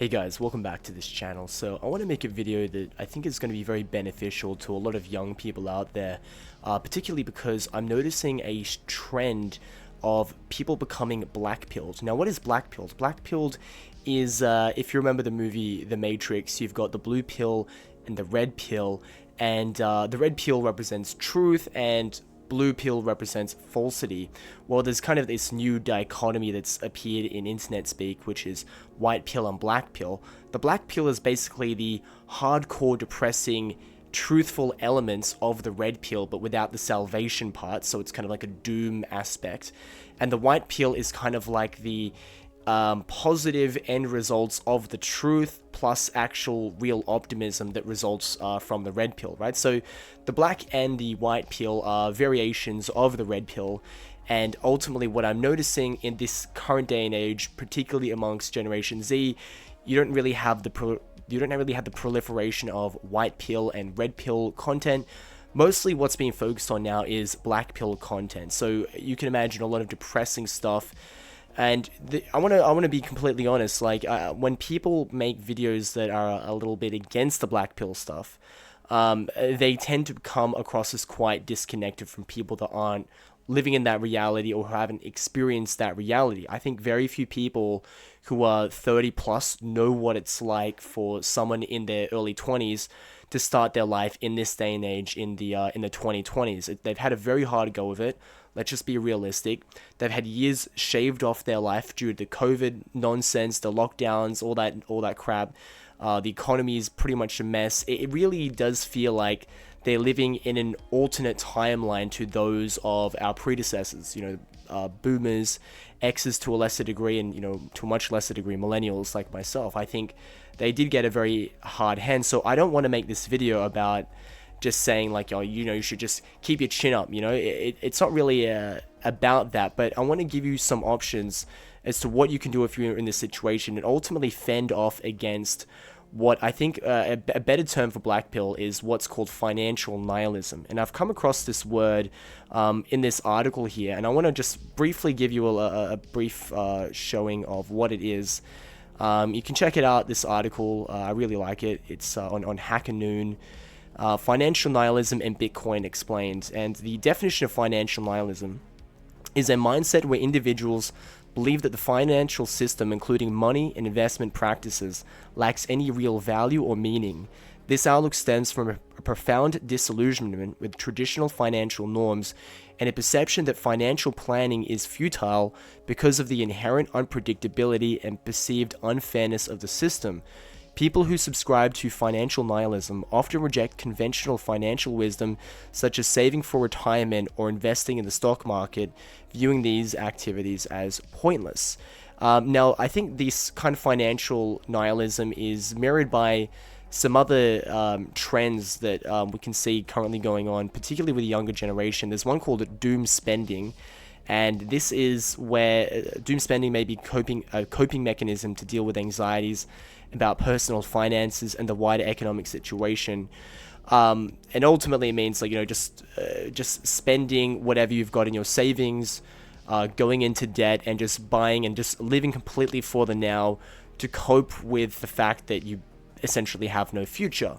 Hey guys, welcome back to this channel. So I want to make a video that I think is going to be very beneficial to a lot of young people out there, particularly because I'm noticing a trend of people becoming blackpilled. Now, what is blackpilled? Blackpilled is, if you remember the movie The Matrix, you've got the blue pill and the red pill, and the red pill represents truth and blue pill represents falsity. Well, there's kind of this new dichotomy that's appeared in internet speak, which is white pill and black pill. The black pill is basically the hardcore, depressing, truthful elements of the red pill, but without the salvation part, so it's kind of like a doom aspect. And the white pill is kind of like the positive end results of the truth plus actual real optimism that results from the red pill, right? So the black and the white pill are variations of the red pill, and ultimately what I'm noticing in this current day and age, particularly amongst Generation Z, you don't really have the proliferation of white pill and red pill content. Mostly what's being focused on now is black pill content. So you can imagine a lot of depressing stuff. And I want to be completely honest, like when people make videos that are a little bit against the black pill stuff, they tend to come across as quite disconnected from people that aren't living in that reality or who haven't experienced that reality. I think very few people who are 30 plus know what it's like for someone in their early 20s to start their life in this day and age in the 2020s. They've had a very hard go of it. Let's just be realistic. They've had years shaved off their life due to the COVID nonsense, the lockdowns, all that crap. The economy is pretty much a mess. It really does feel like they're living in an alternate timeline to those of our predecessors. Boomers, X's to a lesser degree, and to a much lesser degree, millennials like myself. I think they did get a very hard hand. So I don't want to make this video about just saying like, you should just keep your chin up. It's not really about that, but I want to give you some options as to what you can do if you're in this situation and ultimately fend off against what I think a better term for black pill is what's called financial nihilism. And I've come across this word in this article here, and I want to just briefly give you a brief showing of what it is. You can check it out, this article. I really like it. It's on Hacker Noon. Financial nihilism and Bitcoin explained. And the definition of financial nihilism is a mindset where individuals believe that the financial system, including money and investment practices, lacks any real value or meaning. This outlook stems from a profound disillusionment with traditional financial norms and a perception that financial planning is futile because of the inherent unpredictability and perceived unfairness of the system. People who subscribe to financial nihilism often reject conventional financial wisdom such as saving for retirement or investing in the stock market, viewing these activities as pointless. Now, I think this kind of financial nihilism is mirrored by some other trends that we can see currently going on, particularly with the younger generation. There's one called doom spending. And this is where doom spending may be a coping mechanism to deal with anxieties about personal finances and the wider economic situation. And ultimately, it means like just spending whatever you've got in your savings, going into debt, and just buying and just living completely for the now to cope with the fact that you essentially have no future.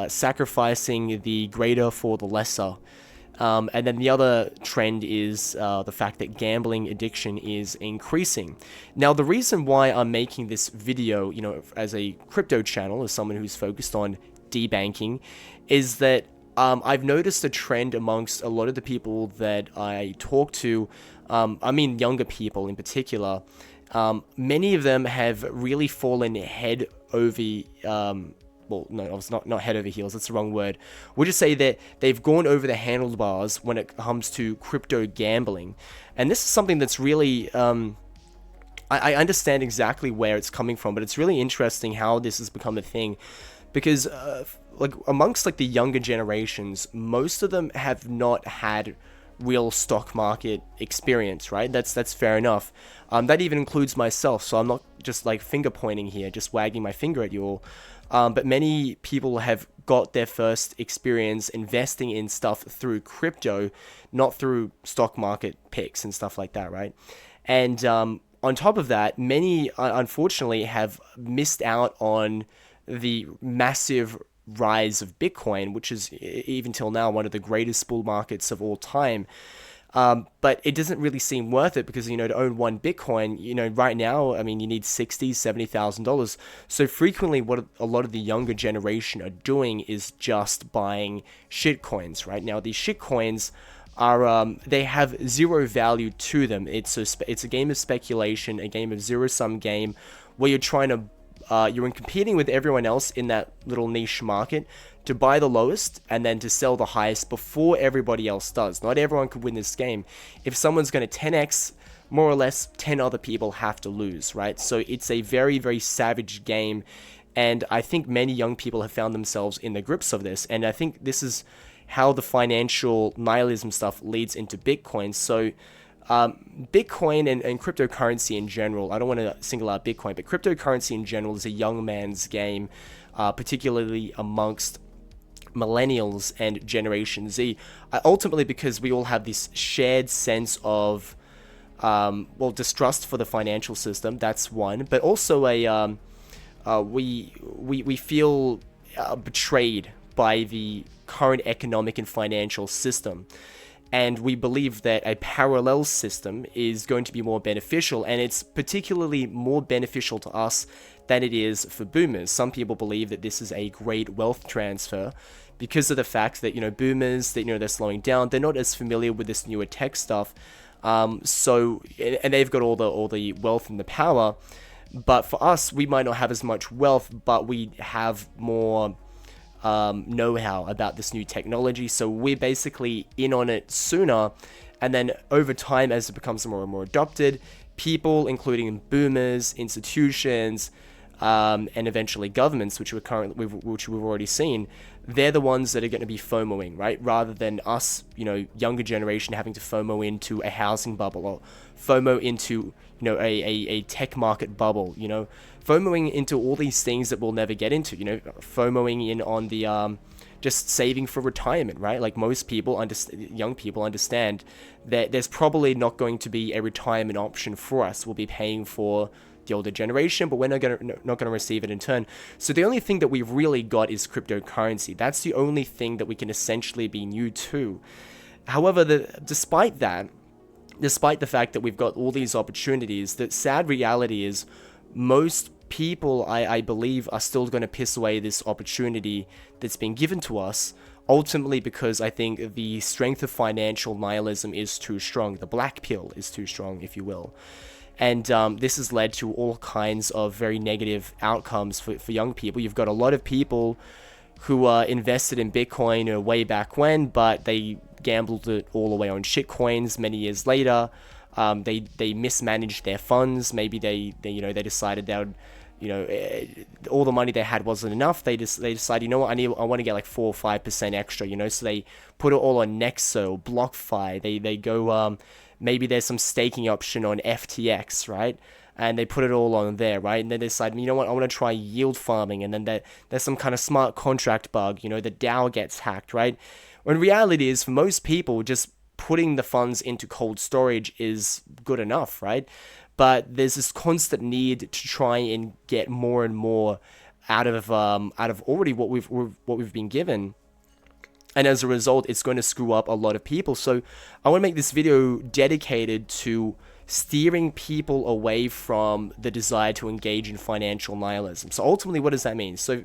Sacrificing the greater for the lesser. And then the other trend is the fact that gambling addiction is increasing. Now, the reason why I'm making this video, as a crypto channel, as someone who's focused on debanking, is that I've noticed a trend amongst a lot of the people that I talk to, younger people in particular. Many of them have really fallen head over it's not head over heels, that's the wrong word. We'll just say that they've gone over the handlebars when it comes to crypto gambling. And this is something that's really, I understand exactly where it's coming from, but it's really interesting how this has become a thing. Because, amongst, the younger generations, most of them have not had real stock market experience, right? That's fair enough. That even includes myself, so I'm not just, finger pointing here, just wagging my finger at you all. But many people have got their first experience investing in stuff through crypto, not through stock market picks and stuff like that, right? And on top of that, many unfortunately have missed out on the massive rise of Bitcoin, which is even till now one of the greatest bull markets of all time. But it doesn't really seem worth it because, to own one Bitcoin, right now, I mean, you need $60,000, $70,000. So frequently what a lot of the younger generation are doing is just buying shitcoins, right? Now, these shitcoins are, they have zero value to them. It's a game of speculation, a game of zero-sum game where you're trying to, you're competing with everyone else in that little niche market to buy the lowest and then to sell the highest before everybody else does. Not everyone could win this game. If someone's going to 10x, more or less 10 other people have to lose, right? So it's a very, very savage game. And I think many young people have found themselves in the grips of this. And I think this is how the financial nihilism stuff leads into Bitcoin. So Bitcoin and cryptocurrency in general, I don't want to single out Bitcoin, but cryptocurrency in general is a young man's game, particularly amongst millennials and Generation Z, ultimately because we all have this shared sense of, distrust for the financial system. That's one, but also we feel betrayed by the current economic and financial system. And we believe that a parallel system is going to be more beneficial, and it's particularly more beneficial to us than it is for boomers. Some people believe that this is a great wealth transfer because of the fact that, boomers, that, they're slowing down. They're not as familiar with this newer tech stuff. And they've got all the wealth and the power. But for us, we might not have as much wealth, but we have more know-how about this new technology, so we're basically in on it sooner, and then over time, as it becomes more and more adopted, people, including boomers, institutions, and eventually governments, which we've already seen, they're the ones that are going to be FOMOing, right? Rather than us, younger generation having to FOMO into a housing bubble or FOMO into, a tech market bubble, FOMOing into all these things that we'll never get into, FOMOing in on the, just saving for retirement, right? Like most people, young people understand that there's probably not going to be a retirement option for us. We'll be paying for the older generation, but we're not gonna receive it in turn. So the only thing that we've really got is cryptocurrency. That's the only thing that we can essentially be new to. However, despite the fact that we've got all these opportunities, the sad reality is most people, I believe, are still going to piss away this opportunity that's been given to us, ultimately because I think the strength of financial nihilism is too strong. The Blackpill is too strong, if you will. And this has led to all kinds of very negative outcomes for young people. You've got a lot of people who invested in Bitcoin way back when, but they gambled it all away on shitcoins many years later. They mismanaged their funds. Maybe they decided they would, all the money they had wasn't enough. They decided, I want to get like 4 or 5% extra, so they put it all on Nexo, BlockFi. They go, maybe there's some staking option on FTX, right? And they put it all on there, right? And then they decide, I want to try yield farming. And then there's some kind of smart contract bug, the DAO gets hacked, right? When reality is, for most people, just putting the funds into cold storage is good enough, right? But there's this constant need to try and get more and more out of already what we've been given. And as a result, it's going to screw up a lot of people. So I want to make this video dedicated to steering people away from the desire to engage in financial nihilism. So ultimately, what does that mean? So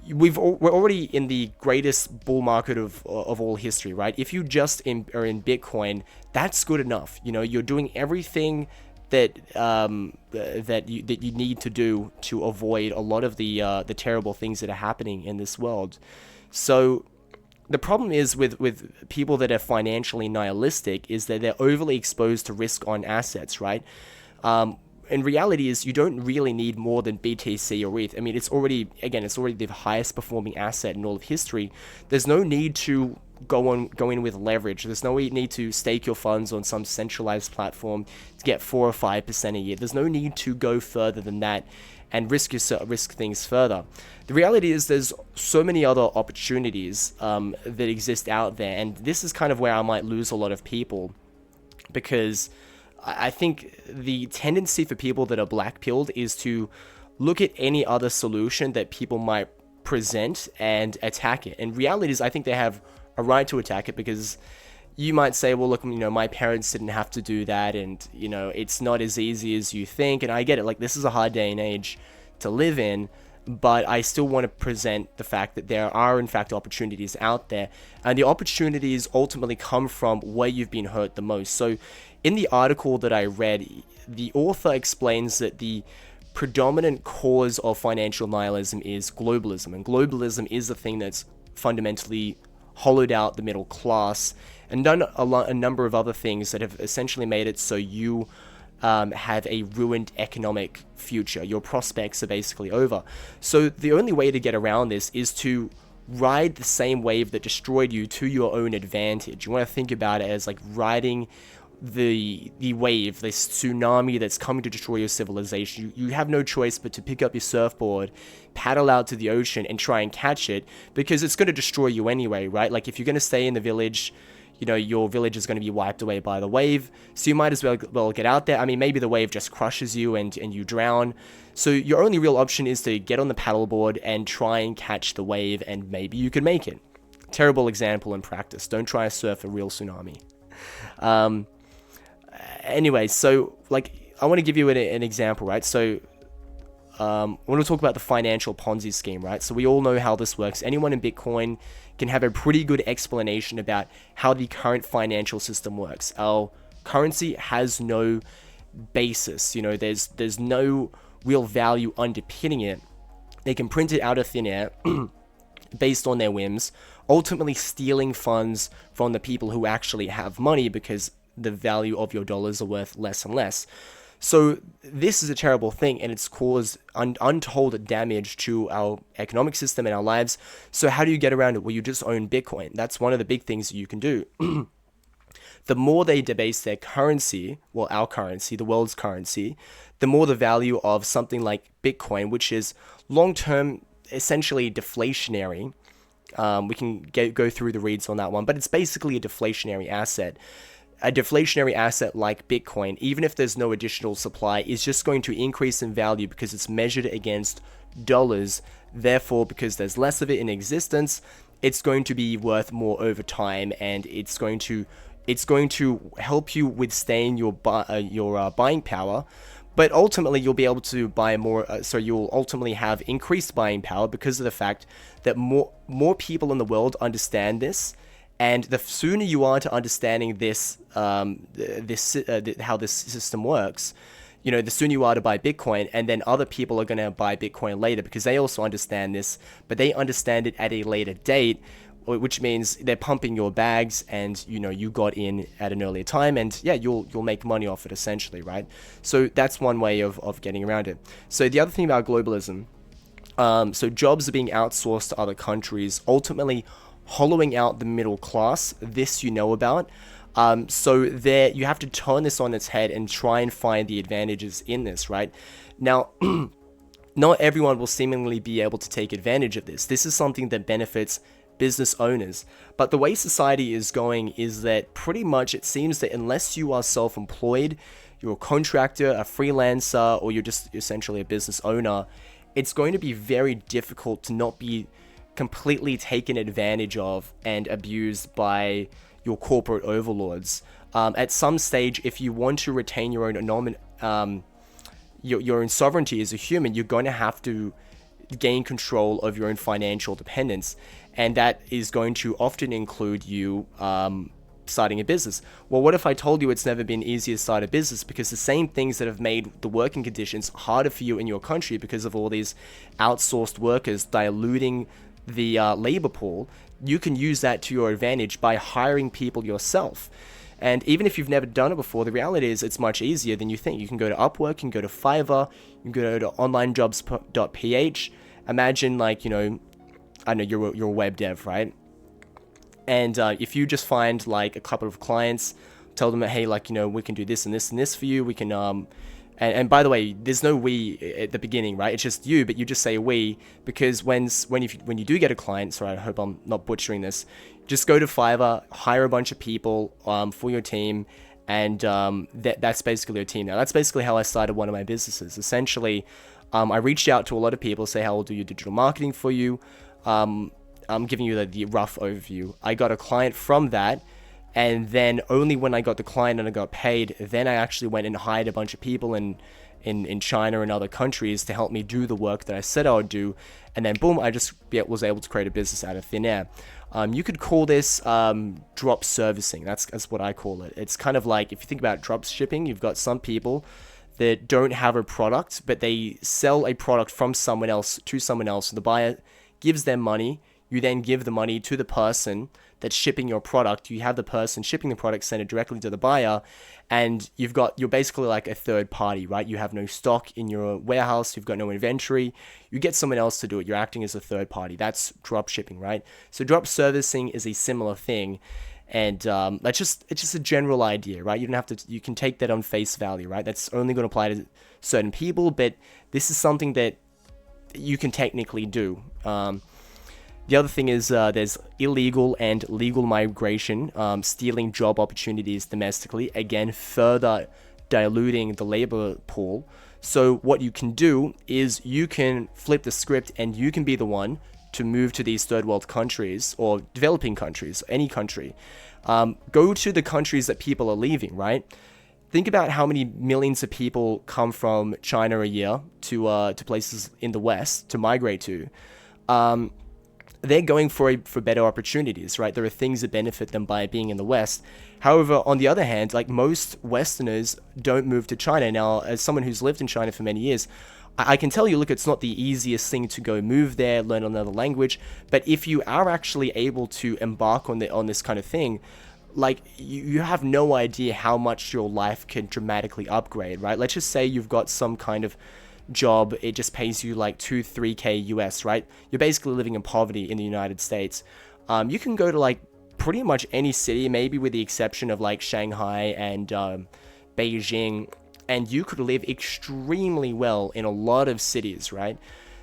we're already in the greatest bull market of all history, right? If you just are in Bitcoin, that's good enough. You're doing everything that you need to do to avoid a lot of the terrible things that are happening in this world. So the problem is with people that are financially nihilistic is that they're overly exposed to risk on assets, right? And reality is you don't really need more than BTC or ETH. I mean, it's already the highest performing asset in all of history. There's no need to go in with leverage. There's no need to stake your funds on some centralized platform to get 4 or 5% a year. There's no need to go further than that and risk things further. The reality is there's so many other opportunities that exist out there, and this is kind of where I might lose a lot of people because I think the tendency for people that are black-pilled is to look at any other solution that people might present and attack it. And reality is, I think they have a right to attack it, because you might say, well, look, my parents didn't have to do that, and, it's not as easy as you think. And I get it, like, this is a hard day and age to live in, but I still want to present the fact that there are, in fact, opportunities out there, and the opportunities ultimately come from where you've been hurt the most. So in the article that I read, the author explains that the predominant cause of financial nihilism is globalism, and globalism is the thing that's fundamentally hollowed out the middle class and done a number of other things that have essentially made it so you have a ruined economic future. Your prospects are basically over. So the only way to get around this is to ride the same wave that destroyed you to your own advantage. You want to think about it as like riding the wave, this tsunami that's coming to destroy your civilization. You have no choice but to pick up your surfboard, paddle out to the ocean, and try and catch it, because it's going to destroy you anyway, right? Like, if you're going to stay in the village, your village is going to be wiped away by the wave, so you might as well get out there. I mean, maybe the wave just crushes you and you drown. So your only real option is to get on the paddleboard and try and catch the wave, and maybe you can make it. Terrible example in practice. Don't try to surf a real tsunami. Anyway, so, like, I want to give you an example, right? So, I want to talk about the financial Ponzi scheme, right? So we all know how this works. Anyone in Bitcoin can have a pretty good explanation about how the current financial system works. Our currency has no basis. There's no real value underpinning it. They can print it out of thin air based on their whims, ultimately stealing funds from the people who actually have money, because the value of your dollars are worth less and less. So this is a terrible thing, and it's caused untold damage to our economic system and our lives. So how do you get around it? Well, you just own Bitcoin. That's one of the big things you can do. The more they debase their currency, well, our currency, the world's currency, the more the value of something like Bitcoin, which is long-term, essentially deflationary. We can go through the reads on that one, but it's basically a deflationary asset. A deflationary asset like Bitcoin, even if there's no additional supply, is just going to increase in value because it's measured against dollars. Therefore, because there's less of it in existence, it's going to be worth more over time, and it's going to help you withstand your buying power. But ultimately, you'll be able to buy more. So you'll ultimately have increased buying power because of the fact that more people in the world understand this. And the sooner you are to understanding this, how this system works, the sooner you are to buy Bitcoin, and then other people are going to buy Bitcoin later because they also understand this, but they understand it at a later date, which means they're pumping your bags, and you got in at an earlier time, and yeah, you'll make money off it essentially, right? So that's one way of getting around it. So the other thing about globalism, so jobs are being outsourced to other countries, ultimately hollowing out the middle class. This you know about. So there, you have to turn this on its head and try and find the advantages in this, right? Now, not everyone will seemingly be able to take advantage of this. This is something that benefits business owners. But the way society is going is that pretty much it seems that unless you are self-employed, you're a contractor, a freelancer, or you're just essentially a business owner, it's going to be very difficult to not be completely taken advantage of and abused by your corporate overlords. At some stage, if you want to retain your own your own sovereignty as a human, you're going to have to gain control of your own financial dependence, and that is going to often include you starting a business. Well, what if I told you it's never been easier to start a business, because the same things that have made the working conditions harder for you in your country because of all these outsourced workers diluting the labor pool, you can use that to your advantage by hiring people yourself. And even if you've never done it before, the reality is it's much easier than you think. You can go to Upwork, you can go to Fiverr, you can go to onlinejobs.ph. Imagine, like, I know you're a web dev, right? And if you just find like a couple of clients, tell them that, hey, like, we can do this and this and this for you. We can and by the way, there's no we at the beginning, right? It's just you, but you just say we, because when you do get a client, sorry, I hope I'm not butchering this, just go to Fiverr, hire a bunch of people for your team, and that's basically a team now. That's basically how I started one of my businesses. Essentially, I reached out to a lot of people, say, how I'll do your digital marketing for you. I'm giving you the rough overview. I got a client from that, and then only when I got the client and I got paid, then I actually went and hired a bunch of people in China and other countries to help me do the work that I said I would do. And then boom, I just was able to create a business out of thin air. You could call this drop servicing. That's what I call it. It's kind of like, if you think about drop shipping, you've got some people that don't have a product, but they sell a product from someone else to someone else. And the buyer gives them money. You then give the money to the person that's shipping your product. You have the person shipping the product send it directly to the buyer, and you're basically like a third party, right? You have no stock in your warehouse. You've got no inventory. You get someone else to do it. You're acting as a third party. That's drop shipping, right? So drop servicing is a similar thing. And it's just a general idea, right? You can take that on face value, right? That's only going to apply to certain people, but this is something that you can technically do. The other thing is there's illegal and legal migration, stealing job opportunities domestically, again, further diluting the labor pool. So what you can do is you can flip the script, and you can be the one to move to these third world countries or developing countries, any country. Go to the countries that people are leaving, right? Think about how many millions of people come from China a year to places in the West to migrate to. They're going for better opportunities, right? There are things that benefit them by being in the West. However, on the other hand, like, most Westerners don't move to China. Now, as someone who's lived in China for many years, I can tell you, look, it's not the easiest thing to go move there, learn another language. But if you are actually able to embark on this kind of thing, like, you have no idea how much your life can dramatically upgrade, right? Let's just say you've got some kind of job, it just pays you like 2-3k US, right? You're basically living in poverty in the United States. You can go to like pretty much any city, maybe with the exception of like Shanghai and Beijing, and you could live extremely well in a lot of cities, right?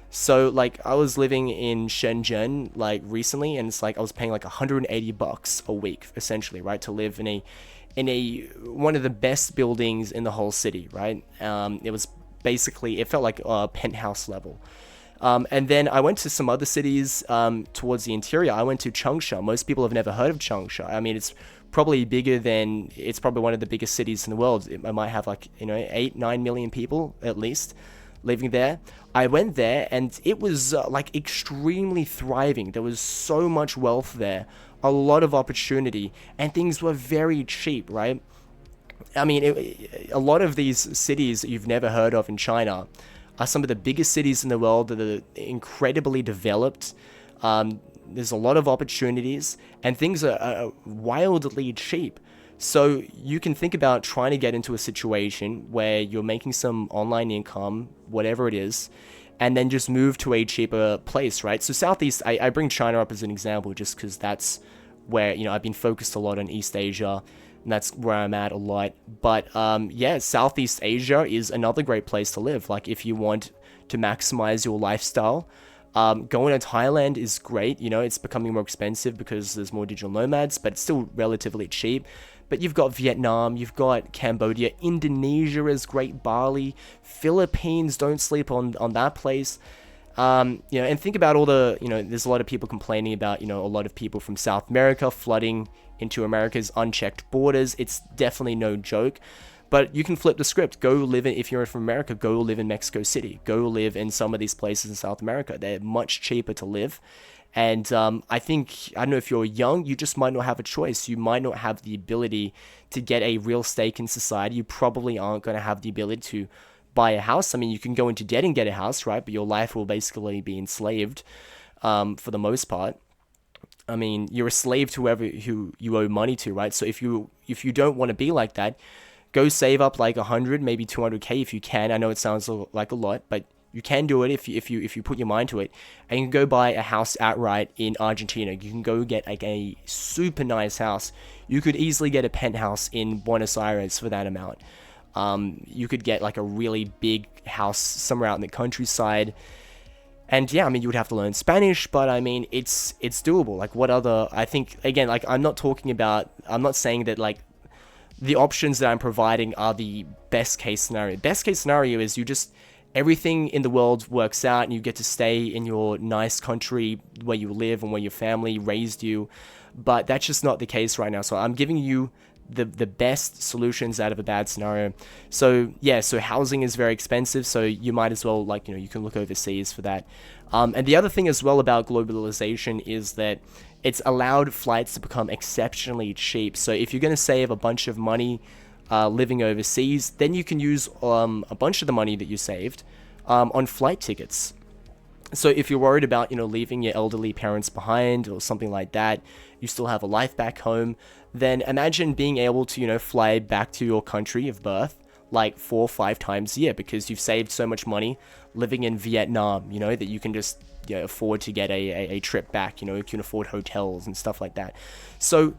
So like, I was living in Shenzhen like recently, and it's like I was paying like $180 a week essentially, right, to live in a one of the best buildings in the whole city, right? It was basically, it felt like a penthouse level. And then I went to some other cities towards the interior. I went to Changsha. Most people have never heard of Changsha. I mean, it's probably one of the biggest cities in the world. It might have like, 8-9 million people at least living there. I went there, and it was like extremely thriving. There was so much wealth there, a lot of opportunity, and things were very cheap, right? I mean, a lot of these cities that you've never heard of in China are some of the biggest cities in the world that are incredibly developed. There's a lot of opportunities, and things are wildly cheap. So you can think about trying to get into a situation where you're making some online income, whatever it is, and then just move to a cheaper place, right? So Southeast, I bring China up as an example just because that's where, I've been focused a lot on East Asia, and that's where I'm at a lot. But yeah, Southeast Asia is another great place to live. Like, if you want to maximize your lifestyle, going to Thailand is great. It's becoming more expensive because there's more digital nomads, but it's still relatively cheap. But you've got Vietnam, you've got Cambodia, Indonesia is great, Bali, Philippines, don't sleep on that place. And think about all the, there's a lot of people complaining about, a lot of people from South America flooding into America's unchecked borders. It's definitely no joke. But you can flip the script. If you're from America, go live in Mexico City. Go live in some of these places in South America. They're much cheaper to live. And I don't know, if you're young, you just might not have a choice. You might not have the ability to get a real stake in society. You probably aren't going to have the ability to buy a house. I mean, you can go into debt and get a house, right? But your life will basically be enslaved for the most part. I mean, you're a slave to who you owe money to, right? So if you don't want to be like that, go save up like 100, maybe 200k if you can. I know it sounds like a lot, but you can do it if you put your mind to it. And you can go buy a house outright in Argentina. You can go get like a super nice house. You could easily get a penthouse in Buenos Aires for that amount. You could get like a really big house somewhere out in the countryside. And yeah, I mean, you would have to learn Spanish, but I mean, it's doable. Like, I think, again, like, I'm not saying that like the options that I'm providing are the best case scenario. Best case scenario is everything in the world works out and you get to stay in your nice country where you live and where your family raised you. But that's just not the case right now. So I'm giving you the best solutions out of a bad scenario. So yeah, so housing is very expensive, so you might as well, like, you can look overseas for that. And the other thing as well about globalization is that it's allowed flights to become exceptionally cheap. So if you're going to save a bunch of money living overseas, then you can use a bunch of the money that you saved on flight tickets. So if you're worried about, leaving your elderly parents behind or something like that, you still have a life back home, then imagine being able to, fly back to your country of birth like 4 or 5 times a year because you've saved so much money living in Vietnam, that you can just afford to get a trip back, you can afford hotels and stuff like that. So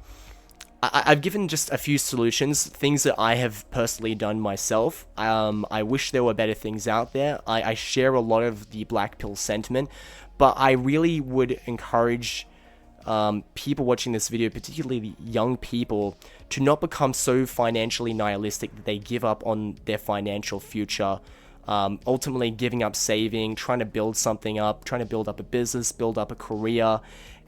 I've given just a few solutions, things that I have personally done myself. I wish there were better things out there. I share a lot of the Blackpill sentiment, but I really would encourage people watching this video, particularly young people, to not become so financially nihilistic that they give up on their financial future, ultimately giving up saving, trying to build something up, trying to build up a business, build up a career,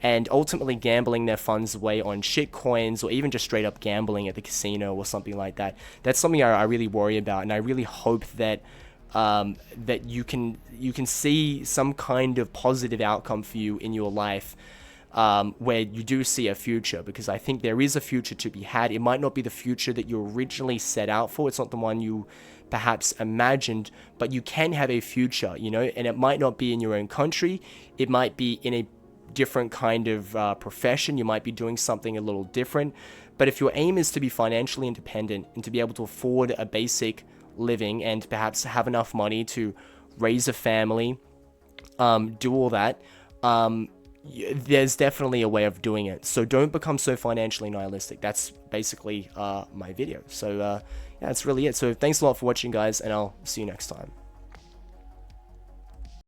and ultimately gambling their funds away on shit coins or even just straight up gambling at the casino or something like that. That's something I really worry about, and I really hope that that you can see some kind of positive outcome for you in your life, where you do see a future, because I think there is a future to be had. It might not be the future that you originally set out for. It's not the one you perhaps imagined, but you can have a future, and it might not be in your own country. It might be in a different kind of profession. You might be doing something a little different. But if your aim is to be financially independent and to be able to afford a basic living and perhaps have enough money to raise a family, do all that, there's definitely a way of doing it. So don't become so financially nihilistic. That's basically my video. So yeah, that's really it. So thanks a lot for watching, guys, and I'll see you next time.